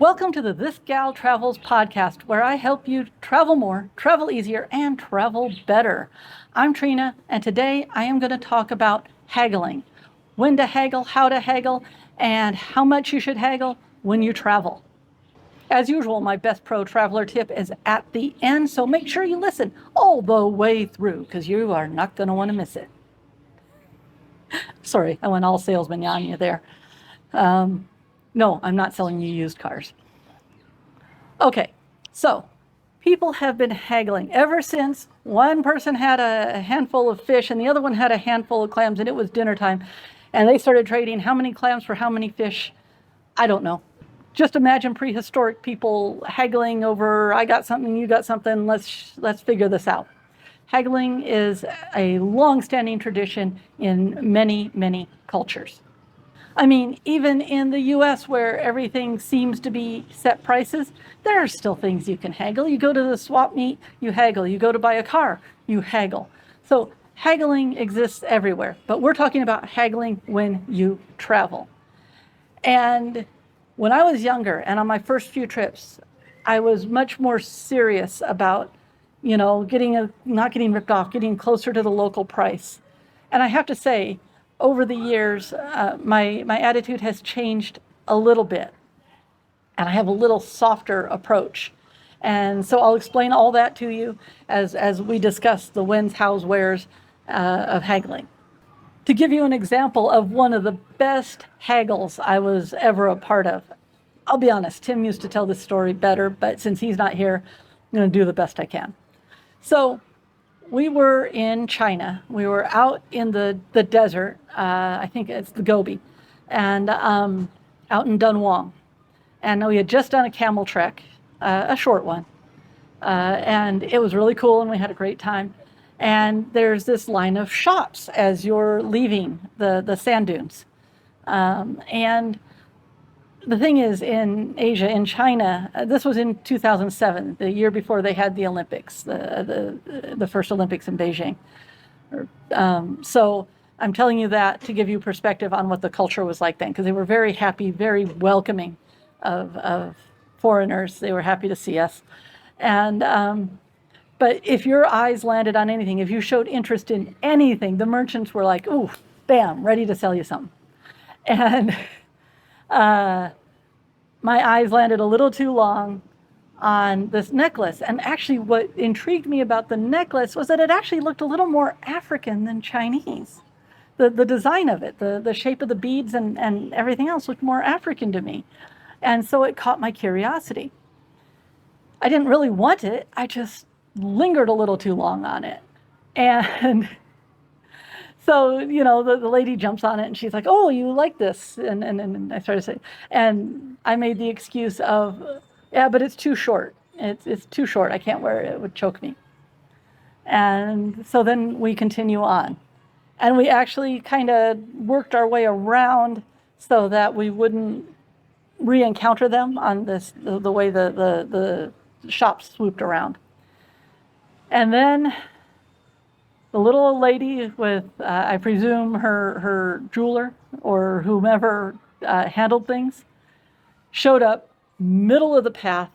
Welcome to the This Gal Travels podcast, where I help you travel more, travel easier, and travel better. I'm Trina, and today I am going to talk about haggling. When to haggle, how to haggle, and how much you should haggle when you travel. As usual, my best pro traveler tip is at the end, so make sure you listen all the way through, because you are not going to want to miss it. Sorry, I went all salesman on you there. No, I'm not selling you used cars. Okay, so people have been haggling ever since one person had a handful of fish and the other one had a handful of clams, and it was dinner time, and they started trading how many clams for how many fish. I don't know. Just imagine prehistoric people haggling over, I got something, you got something, let's figure this out. Haggling is a long-standing tradition in many, many cultures. I mean, even in the US, where everything seems to be set prices, there are still things you can haggle. You go to the swap meet, you haggle. You go to buy a car, you haggle. So haggling exists everywhere, but we're talking about haggling when you travel. And when I was younger and on my first few trips, I was much more serious about, not getting ripped off, getting closer to the local price. And I have to say, over the years, my attitude has changed a little bit, and I have a little softer approach. And so I'll explain all that to you as we discuss the whens, hows, wheres of haggling. To give you an example of one of the best haggles I was ever a part of, I'll be honest, Tim used to tell this story better, but since he's not here, I'm going to do the best I can. So we were in China. We were out in the desert. I think it's the Gobi, and out in Dunhuang. And we had just done a camel trek, a short one. And it was really cool, and we had a great time. And there's this line of shops as you're leaving the sand dunes. And the thing is, in Asia, in China, this was in 2007, the year before they had the Olympics, the first Olympics in Beijing. So I'm telling you that to give you perspective on what the culture was like then, because they were very happy, very welcoming of foreigners. They were happy to see us. And but if your eyes landed on anything, if you showed interest in anything, the merchants were like, ooh, bam, ready to sell you something. And my eyes landed a little too long on this necklace. And actually what intrigued me about the necklace was that it actually looked a little more African than Chinese. The design of it, the shape of the beads and everything else looked more African to me. And so it caught my curiosity. I didn't really want it. I just lingered a little too long on it. And so, the lady jumps on it and she's like, oh, you like this? And I started saying, and I made the excuse of, yeah, but it's too short. It's too short. I can't wear it. It would choke me. And so then we continue on. And we actually kind of worked our way around so that we wouldn't re-encounter them on the way the shop swooped around. And then the little old lady with, I presume, her jeweler or whomever handled things, showed up middle of the path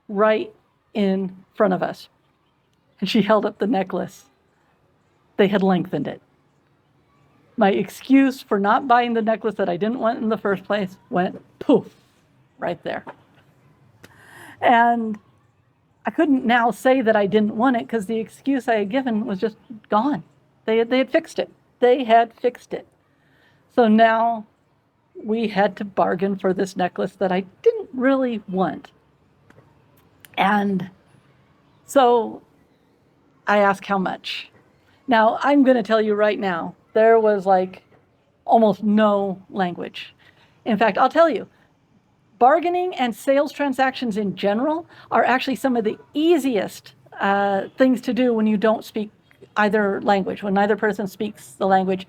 right in front of us. And she held up the necklace. They had lengthened it. My excuse for not buying the necklace that I didn't want in the first place went poof, right there. And I couldn't now say that I didn't want it because the excuse I had given was just gone. They had fixed it. They had fixed it. So now we had to bargain for this necklace that I didn't really want. And so I asked how much. Now, I'm going to tell you right now, there was like almost no language. In fact, I'll tell you, bargaining and sales transactions in general are actually some of the easiest things to do when you don't speak either language, when neither person speaks the language.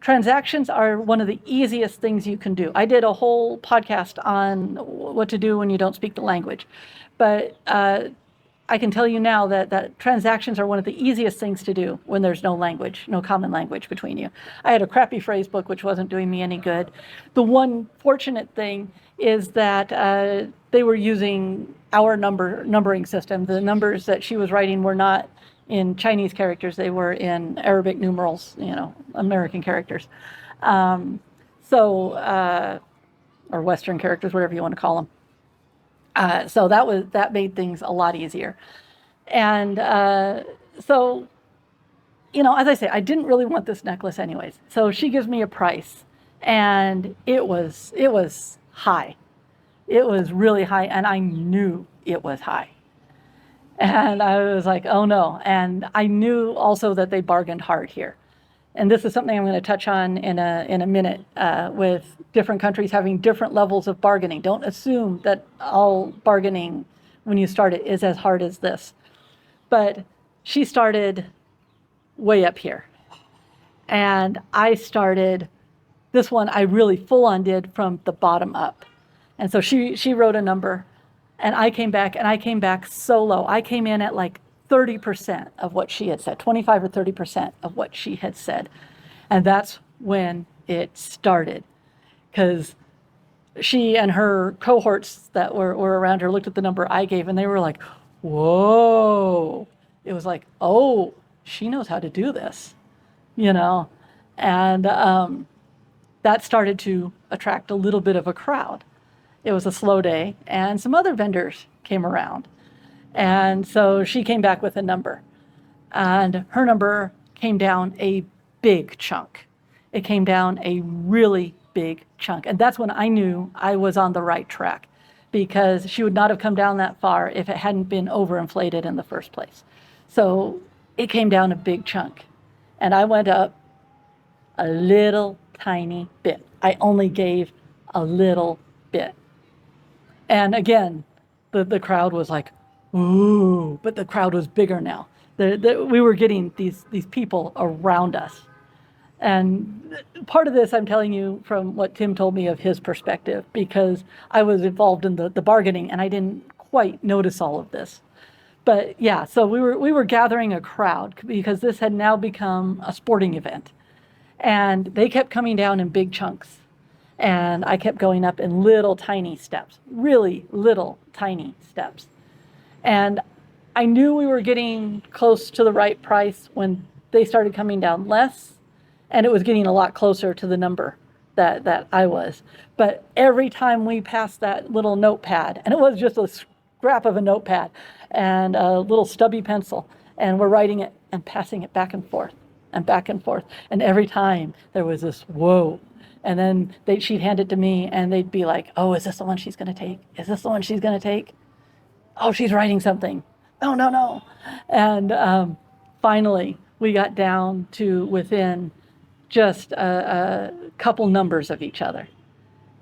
Transactions are one of the easiest things you can do. I did a whole podcast on what to do when you don't speak the language. But I I can tell you now that transactions are one of the easiest things to do when there's no language, no common language between you. I had a crappy phrase book which wasn't doing me any good. The one fortunate thing is that they were using our numbering system. The numbers that she was writing were not in Chinese characters, they were in Arabic numerals, American characters. Or Western characters, whatever you want to call them. So that made things a lot easier. And so, as I say, I didn't really want this necklace anyways. So she gives me a price, and it was high. It was really high, and I knew it was high. And I was like, oh no. And I knew also that they bargained hard here. And this is something I'm going to touch on in a minute with different countries having different levels of bargaining. Don't assume that all bargaining when you start it is as hard as this. But she started way up here. And I started, this one I really full on did from the bottom up. And so she wrote a number, and I came back so low. I came in at like 30% of what she had said, 25 or 30% of what she had said. And that's when it started, because she and her cohorts that were around her looked at the number I gave, and they were like, whoa. It was like, oh, she knows how to do this, and that started to attract a little bit of a crowd. It was a slow day, and some other vendors came around. And so she came back with a number, and her number came down a big chunk. It came down a really big chunk. And that's when I knew I was on the right track, because she would not have come down that far if it hadn't been overinflated in the first place. So it came down a big chunk, and I went up a little tiny bit. I only gave a little bit. And again, the crowd was like, ooh, but the crowd was bigger now. We were getting these people around us. And part of this I'm telling you from what Tim told me of his perspective, because I was involved in the bargaining and I didn't quite notice all of this. But yeah, so we were gathering a crowd because this had now become a sporting event. And they kept coming down in big chunks. And I kept going up in little tiny steps, really little tiny steps. And I knew we were getting close to the right price when they started coming down less, and it was getting a lot closer to the number that I was. But every time we passed that little notepad, and it was just a scrap of a notepad and a little stubby pencil, and we're writing it and passing it back and forth and back and forth. And every time there was this, whoa. And then she'd hand it to me, and they'd be like, oh, is this the one she's going to take? Is this the one she's going to take? Oh, she's writing something. No. And finally, we got down to within just a couple numbers of each other.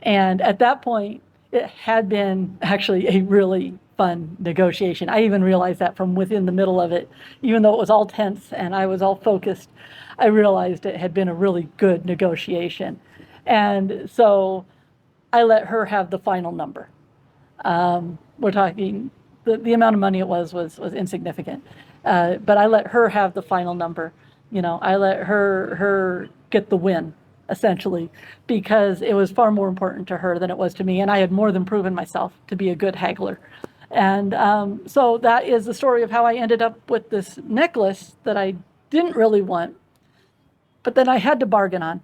And at that point, it had been actually a really fun negotiation. I even realized that from within the middle of it, even though it was all tense and I was all focused, I realized it had been a really good negotiation. And so I let her have the final number. We're talking, the amount of money it was insignificant. But I let her have the final number. I let her get the win, essentially, because it was far more important to her than it was to me. And I had more than proven myself to be a good haggler. And so that is the story of how I ended up with this necklace that I didn't really want, but then I had to bargain on.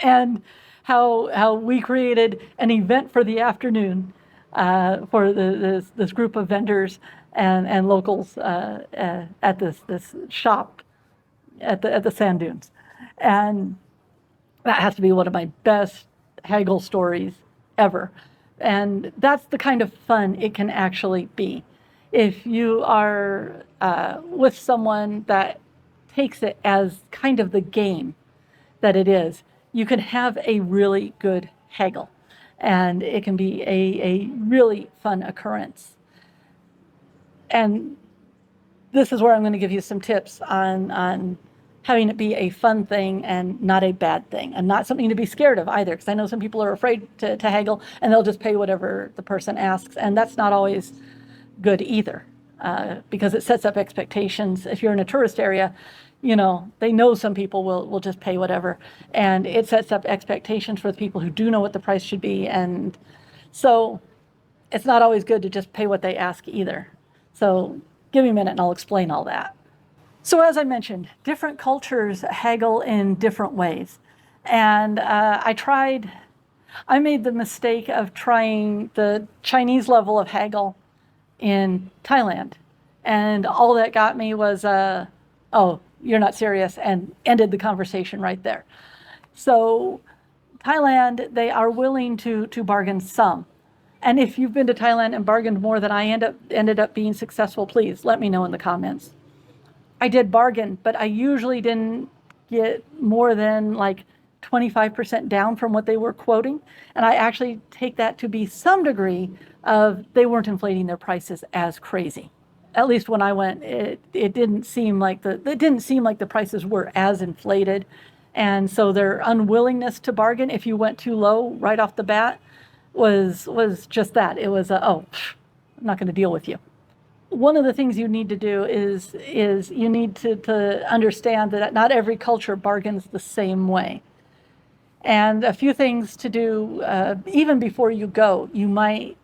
And how we created an event for the afternoon for this group of vendors and locals at this shop at the sand dunes. And that has to be one of my best haggle stories ever. And that's the kind of fun it can actually be. If you are with someone that takes it as kind of the game that it is, you can have a really good haggle. And it can be a really fun occurrence. And this is where I'm going to give you some tips on having it be a fun thing and not a bad thing, and not something to be scared of either, because I know some people are afraid to haggle and they'll just pay whatever the person asks, and that's not always good either, because it sets up expectations. If you're in a tourist area, you know, they know some people will just pay whatever, and it sets up expectations for the people who do know what the price should be. And so it's not always good to just pay what they ask either. So give me a minute and I'll explain all that. So as I mentioned, different cultures haggle in different ways. And I made the mistake of trying the Chinese level of haggle in Thailand. And all that got me was, oh, you're not serious, and ended the conversation right there. So Thailand, they are willing to bargain some. And if you've been to Thailand and bargained more than I ended up being successful, please let me know in the comments. I did bargain, but I usually didn't get more than like 25% down from what they were quoting. And I actually take that to be some degree of they weren't inflating their prices as crazy. At least when I went, it didn't seem like the prices were as inflated. And so their unwillingness to bargain, if you went too low right off the bat, was just that. It was, oh, I'm not going to deal with you. One of the things you need to do is you need to understand that not every culture bargains the same way. And a few things to do, even before you go, you might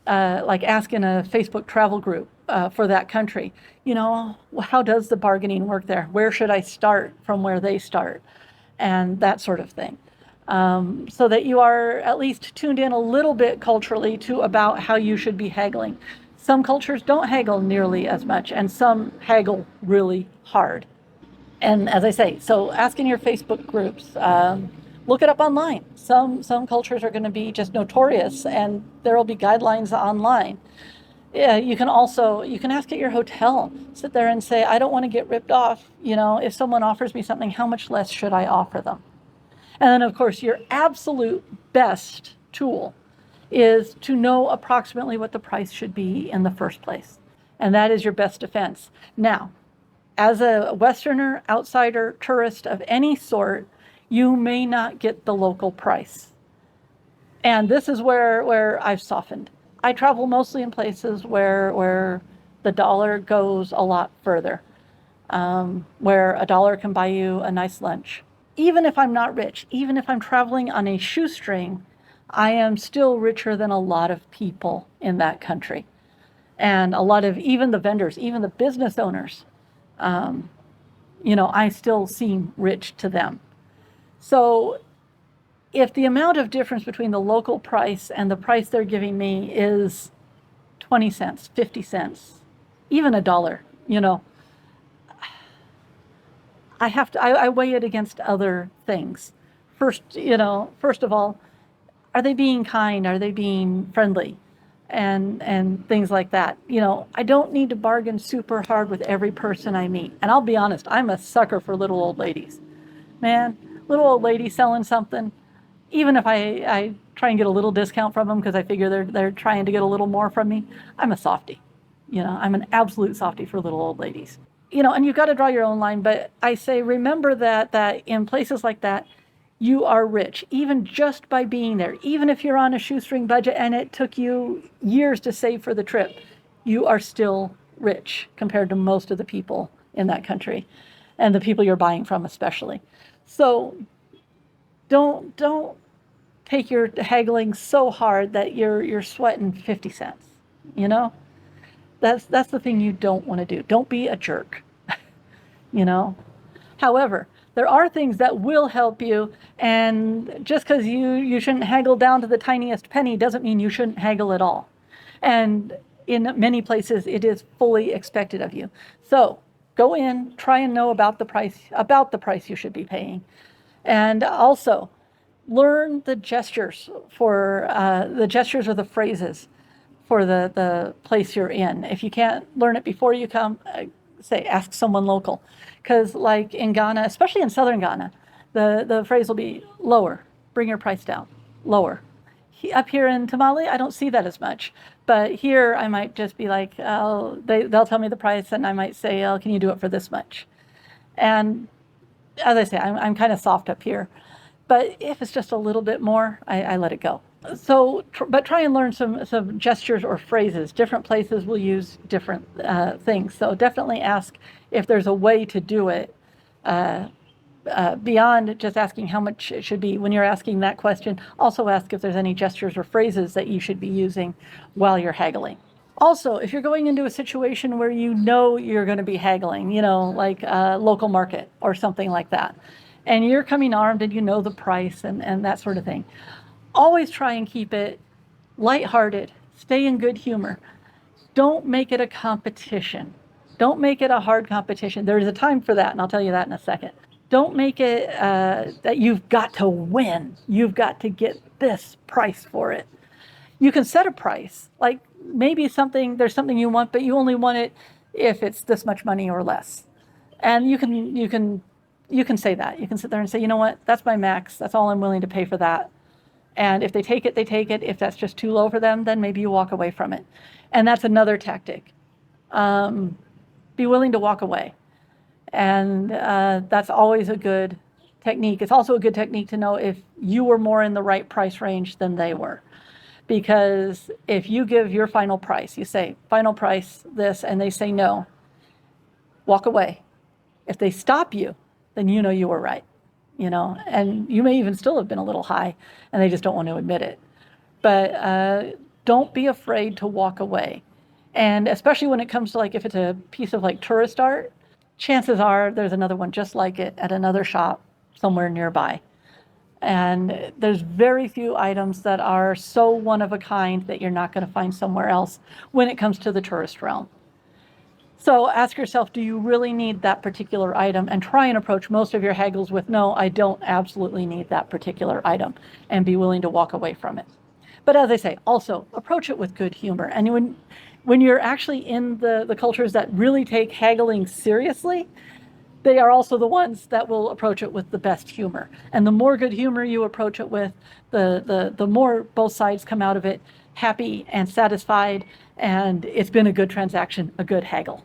like ask in a Facebook travel group for that country, you know, how does the bargaining work there? Where should I start from where they start? And that sort of thing. So that you are at least tuned in a little bit culturally to about how you should be haggling. Some cultures don't haggle nearly as much, and some haggle really hard. And as I say, so ask in your Facebook groups, look it up online. Some cultures are going to be just notorious, and there will be guidelines online. Yeah, you can ask at your hotel, sit there and say, I don't want to get ripped off. You know, if someone offers me something, how much less should I offer them? And then, of course, your absolute best tool is to know approximately what the price should be in the first place. And that is your best defense. Now, as a Westerner, outsider, tourist of any sort, you may not get the local price. And this is where I've softened. I travel mostly in places where the dollar goes a lot further, where a dollar can buy you a nice lunch. Even if I'm not rich, even if I'm traveling on a shoestring, I am still richer than a lot of people in that country. And a lot of even the vendors, even the business owners, you know, I still seem rich to them. So if the amount of difference between the local price and the price they're giving me is 20 cents, 50 cents, even a dollar, you know, I weigh it against other things. First of all, are they being kind? Are they being friendly? And things like that. You know, I don't need to bargain super hard with every person I meet. And I'll be honest, I'm a sucker for little old ladies. Man, little old lady selling something, even if I try and get a little discount from them because I figure they're trying to get a little more from me, I'm a softie. You know, I'm an absolute softie for little old ladies. You know, and you've got to draw your own line, but I say remember that in places like that, you are rich, even just by being there. Even if you're on a shoestring budget and it took you years to save for the trip, you are still rich compared to most of the people in that country and the people you're buying from especially. So don't take your haggling so hard that you're sweating 50 cents, you know? That's the thing you don't want to do. Don't be a jerk, you know? However, there are things that will help you, and just because you shouldn't haggle down to the tiniest penny doesn't mean you shouldn't haggle at all. And in many places, it is fully expected of you. So go in, try and know about the price you should be paying. And also, learn the gestures or the phrases for the place you're in. If you can't learn it before you come, ask someone local. Because like in Ghana, especially in southern Ghana, the phrase will be lower, bring your price down, lower. Up here in Tamale, I don't see that as much. But here I might just be like, oh, they'll tell me the price and I might say, oh, can you do it for this much? And as I say, I'm kind of soft up here. But if it's just a little bit more, I let it go. But try and learn some gestures or phrases. Different places will use different things. So definitely ask if there's a way to do it beyond just asking how much it should be. When you're asking that question, also ask if there's any gestures or phrases that you should be using while you're haggling. Also, if you're going into a situation where you know you're going to be haggling, like a local market or something like that, and you're coming armed and you know the price and that sort of thing, always try and keep it lighthearted, stay in good humor. Don't make it a competition. Don't make it a hard competition. There's a time for that, and I'll tell you that in a second. Don't make it that you've got to win. You've got to get this price for it. You can set a price, like maybe there's something you want, but you only want it if it's this much money or less. And you can say that. You can sit there and say, you know what, that's my max. That's all I'm willing to pay for that. And if they take it, they take it. If that's just too low for them, then maybe you walk away from it. And that's another tactic. Be willing to walk away. And that's always a good technique. It's also a good technique to know if you were more in the right price range than they were. Because if you give your final price, you say, final price this, and they say no, walk away. If they stop you, then you know you were right, and you may even still have been a little high, and they just don't want to admit it. But don't be afraid to walk away. And especially when it comes to, like, if it's a piece of like tourist art, chances are there's another one just like it at another shop somewhere nearby. And there's very few items that are so one of a kind that you're not going to find somewhere else when it comes to the tourist realm. So ask yourself, do you really need that particular item? And try and approach most of your haggles with, no, I don't absolutely need that particular item, and be willing to walk away from it. But as I say, also approach it with good humor. And when you're actually in the cultures that really take haggling seriously, they are also the ones that will approach it with the best humor. And the more good humor you approach it with, the more both sides come out of it happy and satisfied, and it's been a good transaction, a good haggle.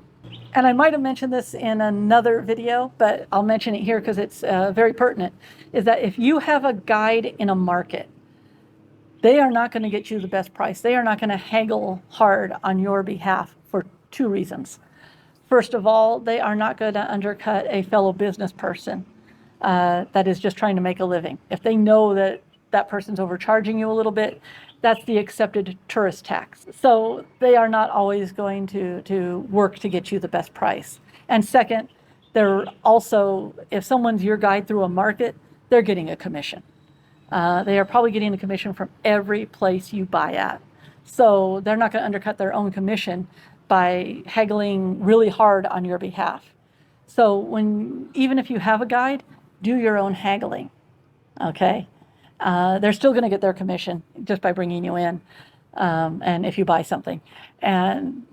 And I might have mentioned this in another video, but I'll mention it here because it's very pertinent, is that if you have a guide in a market, they are not going to get you the best price. They are not going to haggle hard on your behalf for two reasons. First of all, they are not going to undercut a fellow business person that is just trying to make a living. If they know that that person's overcharging you a little bit, that's the accepted tourist tax. So they are not always going to work to get you the best price. And second, they're also, if someone's your guide through a market, they're getting a commission. They are probably getting a commission from every place you buy at. So they're not going to undercut their own commission by haggling really hard on your behalf. So even if you have a guide, do your own haggling, okay? They're still going to get their commission just by bringing you in, and if you buy something, and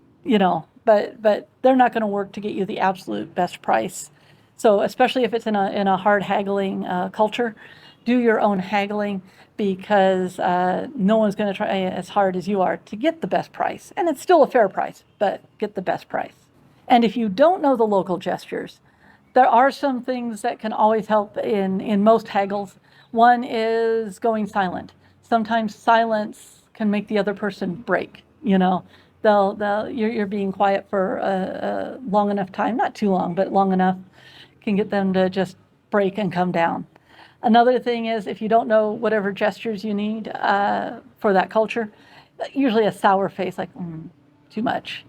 but they're not going to work to get you the absolute best price. So especially if it's in a hard haggling culture, do your own haggling, because no one's going to try as hard as you are to get the best price. And it's still a fair price, but get the best price. And if you don't know the local gestures, there are some things that can always help in most haggles. One is going silent. Sometimes silence can make the other person break. You're being quiet for a long enough time, not too long, but long enough, can get them to just break and come down. Another thing is, if you don't know whatever gestures you need for that culture, usually a sour face, like too much,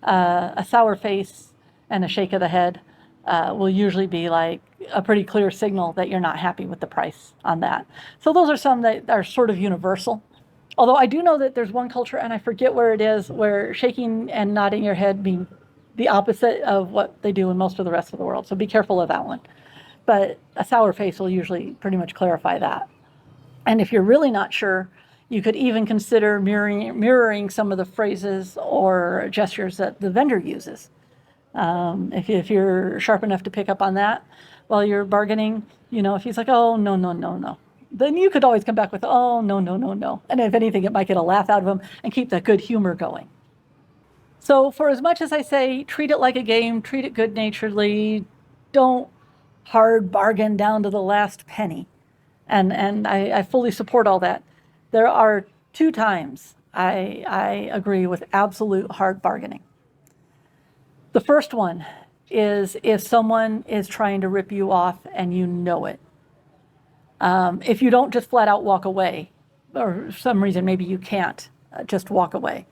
a sour face and a shake of the head will usually be like a pretty clear signal that you're not happy with the price on that. So those are some that are sort of universal. Although I do know that there's one culture, and I forget where it is, where shaking and nodding your head mean the opposite of what they do in most of the rest of the world. So be careful of that one. But a sour face will usually pretty much clarify that. And if you're really not sure, you could even consider mirroring some of the phrases or gestures that the vendor uses. If you're sharp enough to pick up on that while you're bargaining, if he's like, oh, no, no, no, no, then you could always come back with, oh, no, no, no, no. And if anything, it might get a laugh out of him and keep that good humor going. So for as much as I say, treat it like a game, treat it good-naturedly, don't hard bargain down to the last penny. And I fully support all that. There are 2 times I agree with absolute hard bargaining. The first one is if someone is trying to rip you off and you know it. If you don't just flat out walk away, or for some reason maybe you can't just walk away.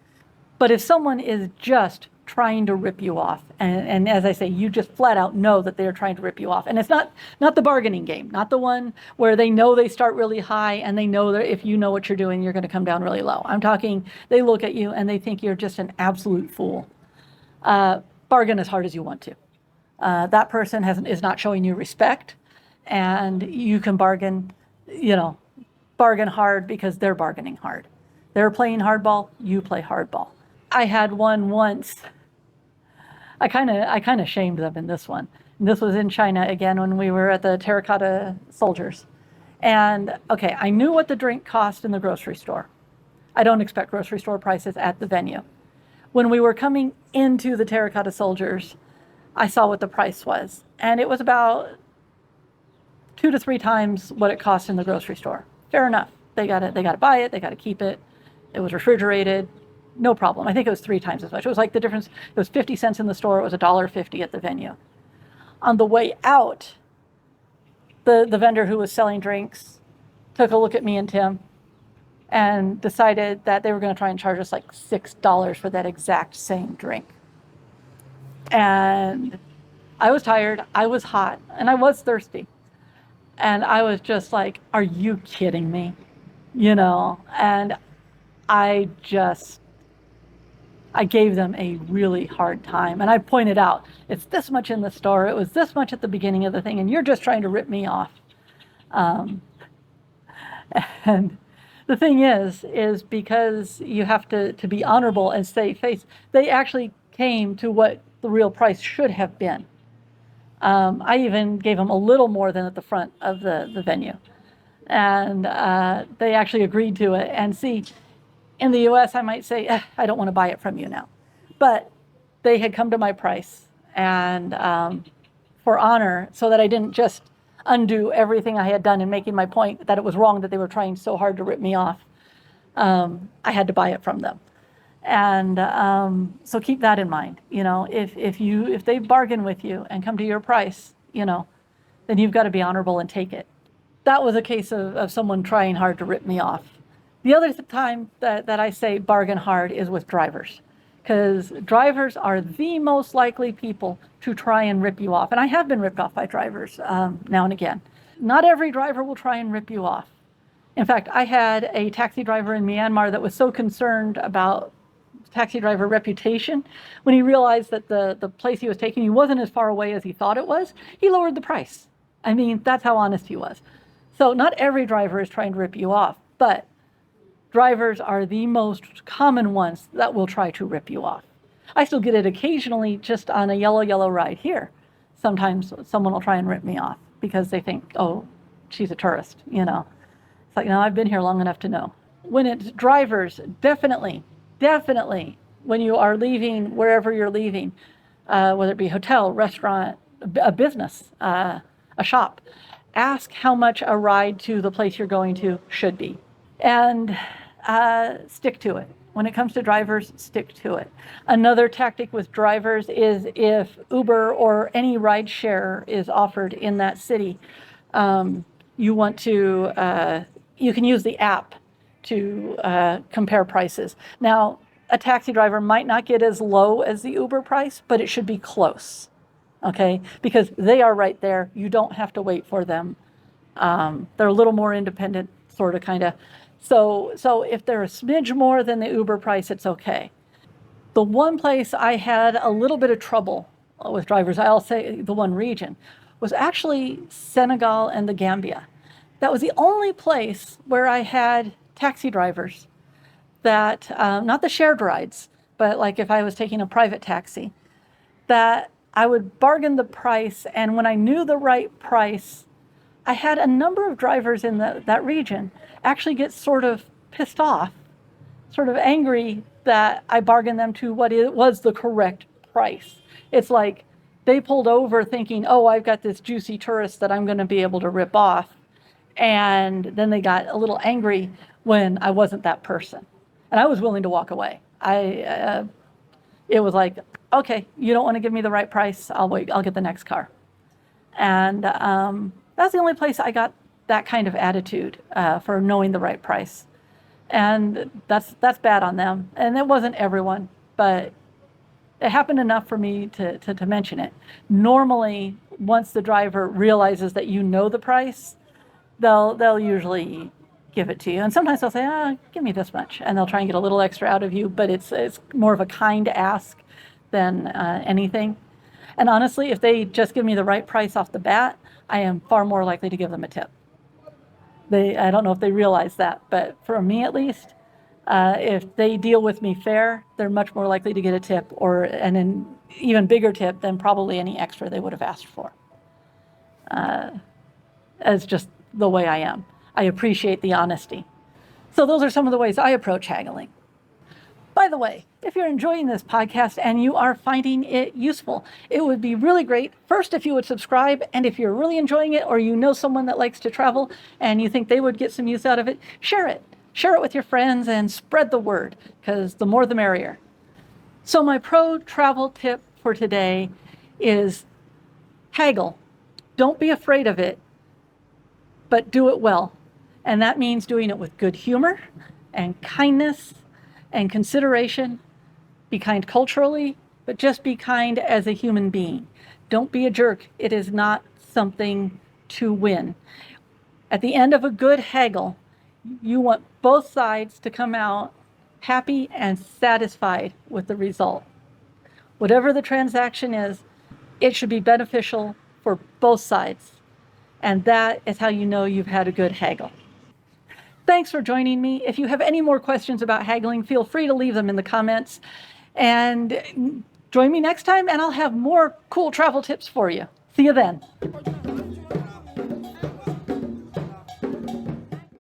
But if someone is just trying to rip you off, and as I say, you just flat out know that they're trying to rip you off, and it's not the bargaining game, not the one where they know they start really high and they know that if you know what you're doing, you're going to come down really low. I'm talking, they look at you and they think you're just an absolute fool. Bargain as hard as you want to. That person is not showing you respect, and you can bargain hard because they're bargaining hard. They're playing hardball, you play hardball. I had one once. I kind of shamed them in this one. And this was in China again when we were at the terracotta soldiers. And okay, I knew what the drink cost in the grocery store. I don't expect grocery store prices at the venue. When we were coming into the terracotta soldiers, I saw what the price was, and it was about 2 to 3 times what it cost in the grocery store. Fair enough. They got to buy it. They got to keep it. It was refrigerated. No problem. I think it was 3 times as much. It was like the difference. It was 50 cents in the store. It was $1.50 at the venue. On the way out, the vendor who was selling drinks took a look at me and Tim and decided that they were going to try and charge us like $6 for that exact same drink. And I was tired, I was hot, and I was thirsty. And I was just like, are you kidding me? And I gave them a really hard time. And I pointed out, it's this much in the store, it was this much at the beginning of the thing, and you're just trying to rip me off. And the thing is because you have to be honorable and save face, they actually came to what the real price should have been. I even gave them a little more than at the front of the venue. And they actually agreed to it. And see, in the US, I might say, I don't want to buy it from you now. But they had come to my price, and for honor, so that I didn't just undo everything I had done in making my point that it was wrong that they were trying so hard to rip me off. I had to buy it from them. And so keep that in mind. If they bargain with you and come to your price, then you've got to be honorable and take it. That was a case of someone trying hard to rip me off. The other time that I say bargain hard is with drivers, because drivers are the most likely people to try and rip you off. And I have been ripped off by drivers now and again. Not every driver will try and rip you off. In fact, I had a taxi driver in Myanmar that was so concerned about taxi driver reputation, when he realized that the place he was taking you wasn't as far away as he thought it was, he lowered the price. I mean, that's how honest he was. So not every driver is trying to rip you off, but drivers are the most common ones that will try to rip you off. I still get it occasionally just on a yellow ride here. Sometimes someone will try and rip me off because they think, oh, she's a tourist, It's like, no, I've been here long enough to know. When it's drivers, definitely, when you are leaving wherever you're leaving, whether it be a hotel, restaurant, a business, a shop, ask how much a ride to the place you're going to should be. And stick to it. When it comes to drivers, stick to it. Another tactic with drivers is if Uber or any ride share is offered in that city, you want to, you can use the app to compare prices. Now, a taxi driver might not get as low as the Uber price, but it should be close, okay? Because they are right there. You don't have to wait for them. They're a little more independent, sort of, kind of. So if they're a smidge more than the Uber price, it's okay. The one place I had a little bit of trouble with drivers, I'll say the one region, was actually Senegal and the Gambia. That was the only place where I had taxi drivers that, not the shared rides, but like if I was taking a private taxi, that I would bargain the price, and when I knew the right price, I had a number of drivers in that region actually get sort of pissed off, sort of angry that I bargained them to what was the correct price. It's like they pulled over thinking, oh, I've got this juicy tourist that I'm going to be able to rip off. And then they got a little angry when I wasn't that person. And I was willing to walk away. It was like, okay, you don't want to give me the right price. I'll wait. I'll get the next car. And that's the only place I got that kind of attitude for knowing the right price. And that's bad on them. And it wasn't everyone, but it happened enough for me to mention it. Normally, once the driver realizes that you know the price, they'll usually give it to you. And sometimes they'll say, give me this much. And they'll try and get a little extra out of you, but it's more of a kind ask than anything. And honestly, if they just give me the right price off the bat, I am far more likely to give them a tip. I don't know if they realize that, but for me at least, if they deal with me fair, they're much more likely to get a tip or an even bigger tip than probably any extra they would have asked for. It's just the way I am. I appreciate the honesty. So those are some of the ways I approach haggling. By the way, if you're enjoying this podcast and you are finding it useful, it would be really great, first, if you would subscribe, and if you're really enjoying it or you know someone that likes to travel and you think they would get some use out of it, share it. Share it with your friends and spread the word, because the more the merrier. So my pro travel tip for today is haggle. Don't be afraid of it, but do it well. And that means doing it with good humor and kindness and consideration. Be kind culturally, but just be kind as a human being. Don't be a jerk. It is not something to win. At the end of a good haggle, you want both sides to come out happy and satisfied with the result. Whatever the transaction is, it should be beneficial for both sides. And that is how you know you've had a good haggle. Thanks for joining me. If you have any more questions about haggling, feel free to leave them in the comments. And join me next time, and I'll have more cool travel tips for you. See you then.